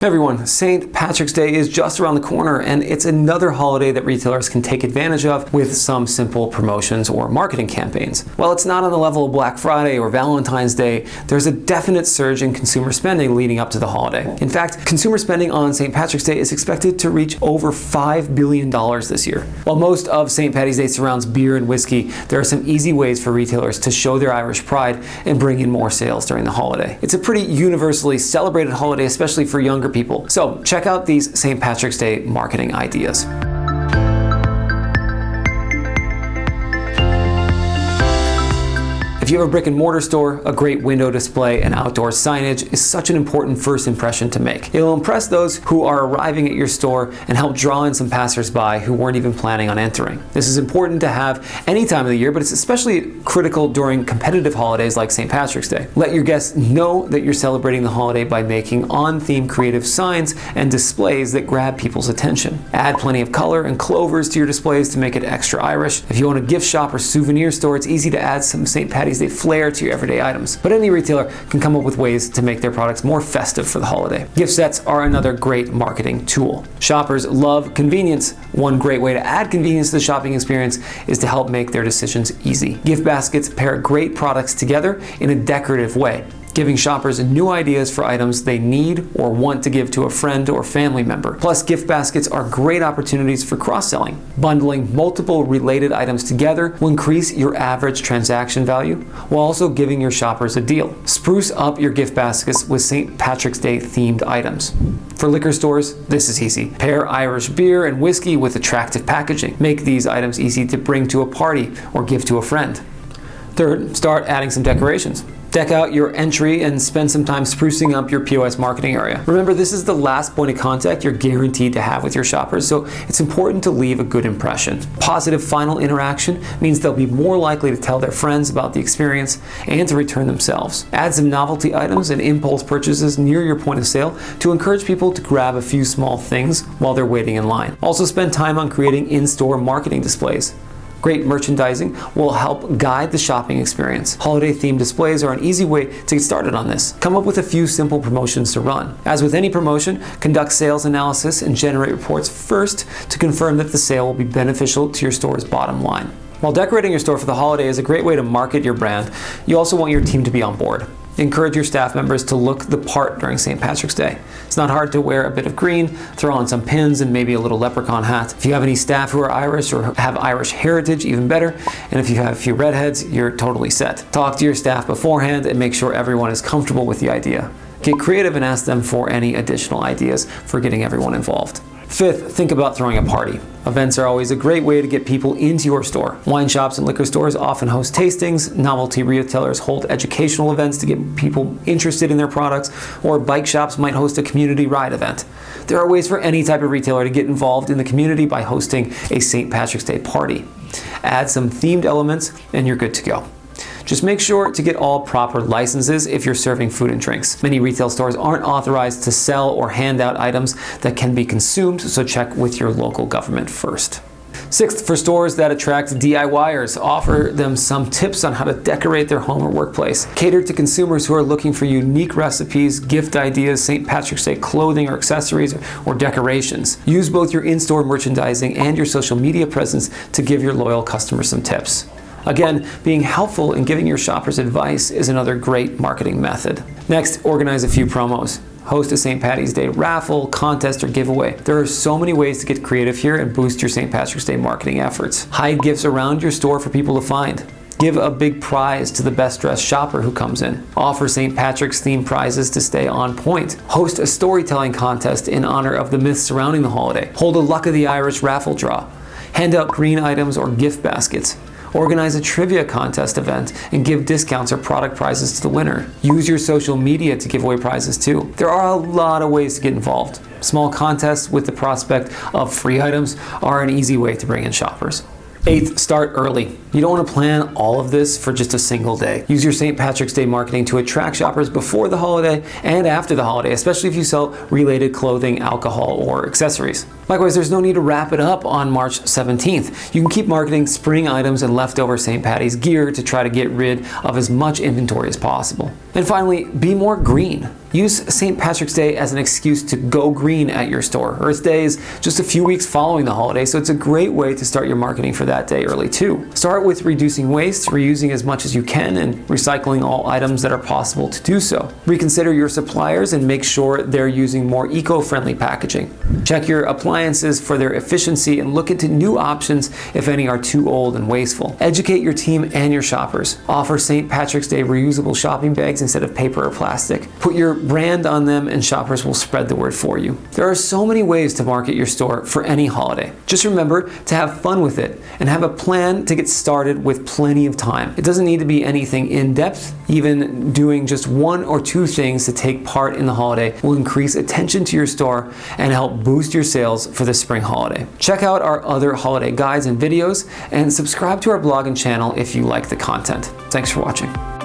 Hey everyone, St. Patrick's Day is just around the corner, and it's another holiday that retailers can take advantage of with some simple promotions or marketing campaigns. While it's not on the level of Black Friday or Valentine's Day, there's a definite surge in consumer spending leading up to the holiday. In fact, consumer spending on St. Patrick's Day is expected to reach over $5 billion this year. While most of St. Paddy's Day surrounds beer and whiskey, there are some easy ways for retailers to show their Irish pride and bring in more sales during the holiday. It's a pretty universally celebrated holiday, especially for younger people. So check out these St. Patrick's Day marketing ideas. If you have a brick and mortar store, a great window display and outdoor signage is such an important first impression to make. It'll impress those who are arriving at your store and help draw in some passersby who weren't even planning on entering. This is important to have any time of the year, but it's especially critical during competitive holidays like St. Patrick's Day. Let your guests know that you're celebrating the holiday by making on-theme creative signs and displays that grab people's attention. Add plenty of color and clovers to your displays to make it extra Irish. If you own a gift shop or souvenir store, it's easy to add some St. Paddy's Day flair to your everyday items. But any retailer can come up with ways to make their products more festive for the holiday. Gift sets are another great marketing tool. Shoppers love convenience. One great way to add convenience to the shopping experience is to help make their decisions easy. Gift baskets pair great products together in a decorative way, giving shoppers new ideas for items they need or want to give to a friend or family member. Plus, gift baskets are great opportunities for cross-selling. Bundling multiple related items together will increase your average transaction value while also giving your shoppers a deal. Spruce up your gift baskets with St. Patrick's Day themed items. For liquor stores, this is easy. Pair Irish beer and whiskey with attractive packaging. Make these items easy to bring to a party or give to a friend. Third, start adding some decorations. Deck out your entry and spend some time sprucing up your POS marketing area. Remember, this is the last point of contact you're guaranteed to have with your shoppers, so it's important to leave a good impression. Positive final interaction means they'll be more likely to tell their friends about the experience and to return themselves. Add some novelty items and impulse purchases near your point of sale to encourage people to grab a few small things while they're waiting in line. Also spend time on creating in-store marketing displays. Great merchandising will help guide the shopping experience. Holiday-themed displays are an easy way to get started on this. Come up with a few simple promotions to run. As with any promotion, conduct sales analysis and generate reports first to confirm that the sale will be beneficial to your store's bottom line. While decorating your store for the holiday is a great way to market your brand, you also want your team to be on board. Encourage your staff members to look the part during St. Patrick's Day. It's not hard to wear a bit of green, throw on some pins, and maybe a little leprechaun hat. If you have any staff who are Irish or have Irish heritage, even better. And if you have a few redheads, you're totally set. Talk to your staff beforehand and make sure everyone is comfortable with the idea. Get creative and ask them for any additional ideas for getting everyone involved. Fifth, think about throwing a party. Events are always a great way to get people into your store. Wine shops and liquor stores often host tastings, novelty retailers hold educational events to get people interested in their products, or bike shops might host a community ride event. There are ways for any type of retailer to get involved in the community by hosting a St. Patrick's Day party. Add some themed elements and you're good to go. Just make sure to get all proper licenses if you're serving food and drinks. Many retail stores aren't authorized to sell or hand out items that can be consumed, so check with your local government first. Sixth, for stores that attract DIYers, offer them some tips on how to decorate their home or workplace. Cater to consumers who are looking for unique recipes, gift ideas, St. Patrick's Day clothing or accessories, or decorations. Use both your in-store merchandising and your social media presence to give your loyal customers some tips. Again, being helpful and giving your shoppers advice is another great marketing method. Next, organize a few promos. Host a St. Paddy's Day raffle, contest, or giveaway. There are so many ways to get creative here and boost your St. Patrick's Day marketing efforts. Hide gifts around your store for people to find. Give a big prize to the best dressed shopper who comes in. Offer St. Patrick's themed prizes to stay on point. Host a storytelling contest in honor of the myths surrounding the holiday. Hold a Luck of the Irish raffle draw. Hand out green items or gift baskets. Organize a trivia contest event and give discounts or product prizes to the winner. Use your social media to give away prizes too. There are a lot of ways to get involved. Small contests with the prospect of free items are an easy way to bring in shoppers. Eighth, start early. You don't want to plan all of this for just a single day. Use your St. Patrick's Day marketing to attract shoppers before the holiday and after the holiday, especially if you sell related clothing, alcohol, or accessories. Likewise, there's no need to wrap it up on March 17th. You can keep marketing spring items and leftover St. Patty's gear to try to get rid of as much inventory as possible. And finally, be more green. Use St. Patrick's Day as an excuse to go green at your store. Earth Day is just a few weeks following the holiday, so it's a great way to start your marketing for that day early too. Start with reducing waste, reusing as much as you can, and recycling all items that are possible to do so. Reconsider your suppliers and make sure they're using more eco-friendly packaging. Check your appliances for their efficiency and look into new options if any are too old and wasteful. Educate your team and your shoppers. Offer St. Patrick's Day reusable shopping bags instead of paper or plastic. Put your brand on them and shoppers will spread the word for you. There are so many ways to market your store for any holiday. Just remember to have fun with it and have a plan to get started with plenty of time. It doesn't need to be anything in-depth. Even doing just 1 or 2 things to take part in the holiday will increase attention to your store and help boost your sales for the spring holiday. Check out our other holiday guides and videos and subscribe to our blog and channel if you like the content. Thanks for watching.